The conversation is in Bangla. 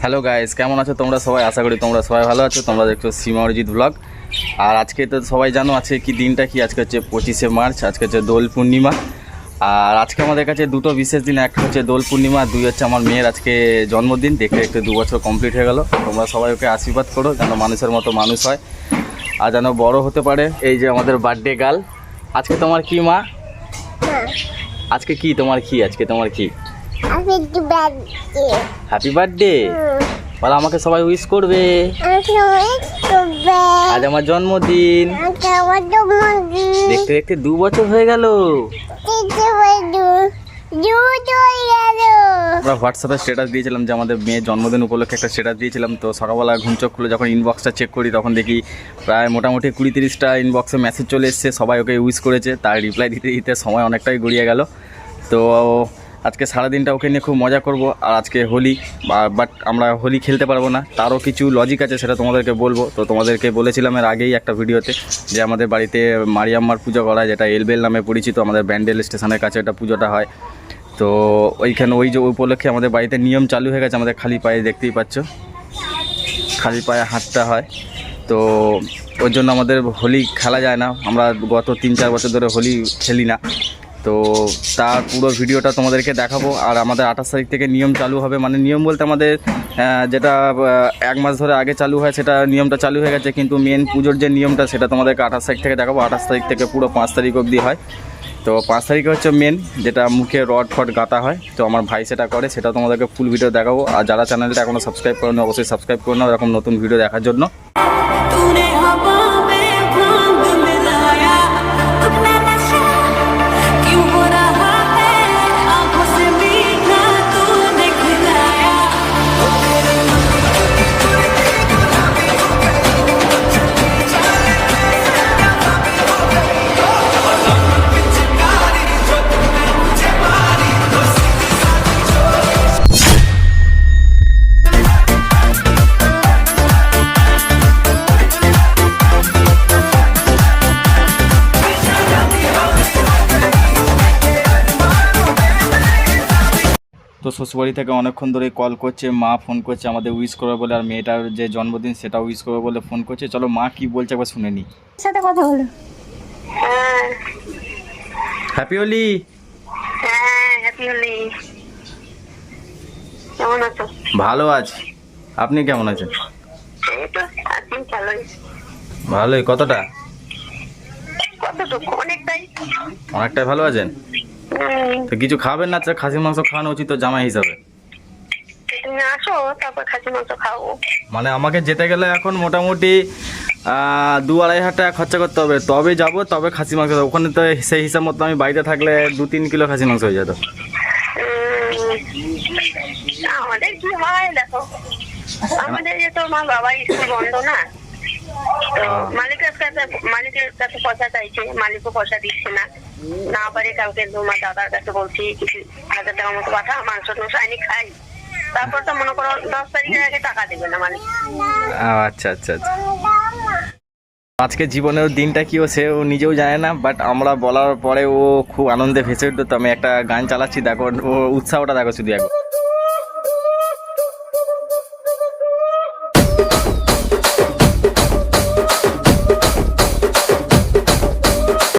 হ্যালো গাইস, কেমন আছো তোমরা সবাই? আশা করি তোমরা সবাই ভালো আছো। তোমরা দেখছো সীমা অরিজিৎ ব্লগ। আর আজকে তো সবাই জানো আছে কি দিনটা কি, আজকে হচ্ছে 25শে মার্চ, আজকে হচ্ছে দোল পূর্ণিমা। আর আজকে আমাদের কাছে দুটো বিশেষ দিন, একটা হচ্ছে দোল পূর্ণিমা, দুই হচ্ছে আমার মেয়ের আজকে জন্মদিন। দেখতে দেখতে 2 বছর কমপ্লিট হয়ে গেল। তোমরা সবাই ওকে আশীর্বাদ করো যেন মানুষের মতো মানুষ হয় আর যেন বড় হতে পারে। এই যে আমাদের বার্থডে গার্ল। আজকে তোমার কি মা? আজকে কি তোমার কি? আজকে তোমার কি? Happy birthday. বলো আমাকে সবাই উইশ করবে। আজ আমার জন্মদিন। দেখতে দেখতে 2 বছর হয়ে গেল। আমরা হোয়াটসঅ্যাপে স্ট্যাটাস দিয়েছিলাম যে আমাদের মেয়ের জন্মদিন উপলক্ষে একটা স্ট্যাটাস দিয়েছিলাম। তো সকালবেলা ঘুম চোখ খুলে যখন ইনবক্সটা চেক করি তখন দেখি প্রায় মোটামুটি 20-30টা ইনবক্সে মেসেজ চলে এসছে, সবাই ওকে উইশ করেছে। তার রিপ্লাই দিতে দিতে সময় অনেকটাই গড়িয়ে গেল। তো আজকে সারাদিনটা ওকে নিয়ে খুব মজা করব। আর আজকে হোলি, বাট আমরা হোলি খেলতে পারবো না, তারও কিছু লজিক আছে, সেটা তোমাদেরকে বলবো। তো তোমাদেরকে বলেছিলাম এর আগেই একটা ভিডিওতে যে আমাদের বাড়িতে মারিয়াম্মার পুজো করা হয়, যেটা এলবেল নামে পরিচিত। আমাদের ব্যান্ডেল স্টেশনের কাছে এটা পুজোটা হয়। তো ওইখানে ওই যে উপলক্ষে আমাদের বাড়িতে নিয়ম চালু হয়ে গেছে। আমাদের খালি পায়ে, দেখতেই পাচ্ছ, খালি পায়ে হাঁটতে হয়। তো ওর জন্য আমাদের হোলি খেলা যায় না। আমরা গত 3-4 বছর ধরে হোলি খেলি না। তো তার পুরো ভিডিওটা তোমাদেরকে দেখাবো। আর আমাদের 28 তারিখ থেকে নিয়ম চালু হবে, মানে নিয়ম বলতে আমাদের যেটা 1 মাস ধরে আগে চালু হয় সেটা নিয়মটা চালু হয়ে গেছে, কিন্তু মেন পুজোর যে নিয়মটা সেটা তোমাদেরকে 28 তারিখ থেকে দেখাবো। 28 তারিখ থেকে পুরো 5 তারিখ অবধি হয়। তো 5 তারিখে হচ্ছে মেন, যেটা মুখে রড ফড গাঁথা হয়। তো আমার ভাই সেটা করে, সেটা তোমাদেরকে ফুল ভিডিও দেখাবো। আর যারা চ্যানেলটা এখনও সাবস্ক্রাইব করেন অবশ্যই সাবস্ক্রাইব করে নাও এরকম নতুন ভিডিও দেখার জন্য। তো শ্বশুরবাড়ি থেকে অনেকক্ষণ ধরে কল করছে, মা ফোন করছে আমাদের উইশ করবে বলে, আর মেয়েটার যে জন্মদিন সেটা উইশ করবে বলে ফোন করছে। চলো মা কি বলছে একবার শুনে নি। সাথে কথা হলো। হ্যাপি হোলি। হ্যাপি হোলি। কেমন আছো? ভালো আছি, আপনি কেমন আছেন? এই তো আছি, ভালোই। ভালোই। কতটা? কতটুকু? অনেকটাই। অনেকটাই ভালো আছেন। তো কিছু খাবেন না? খাসির মাংস খাওয়ানো উচিত তো জামাই হিসাবে। তুমি আসো, তারপর খাসি মাংস খাবো। মানে আমাকে যেতে গেলে এখন মোটামুটি 2-2.5 হাজার টাকা খরচা করতে হবে, তবে যাবো, তবে খাসি মাংস। ওখানে তো সেই হিসাব মতো আমি বাড়িতে থাকলে 2-3 কিলো খাসি মাংস হয়ে যেত। আমাদের কি হয় দেখো, আমাদের যে তোর মা বাবার স্কুল বন্ধ না, তো মালিকের কাছে পয়সা চাইছে, মালিকও পয়সা দিচ্ছে না। না পারে কাউকে তোমার দাদার কাছে বলছি কিছু 1000 টাকার মতো পাঠা, মাংস টাংস আনি খাই। তারপর তো মনে করো 10 তারিখের আগে টাকা দেবে না মালিক। আচ্ছা আচ্ছা আচ্ছা। আজকে জীবনের দিনটা কি ও সেও নিজেও জানে না, বাট আমরা বলার পরে ও খুব আনন্দে ভেসে উঠতো। তো আমি একটা গান চালাচ্ছি, দেখো ও উৎসাহটা দেখো শুধু একবার।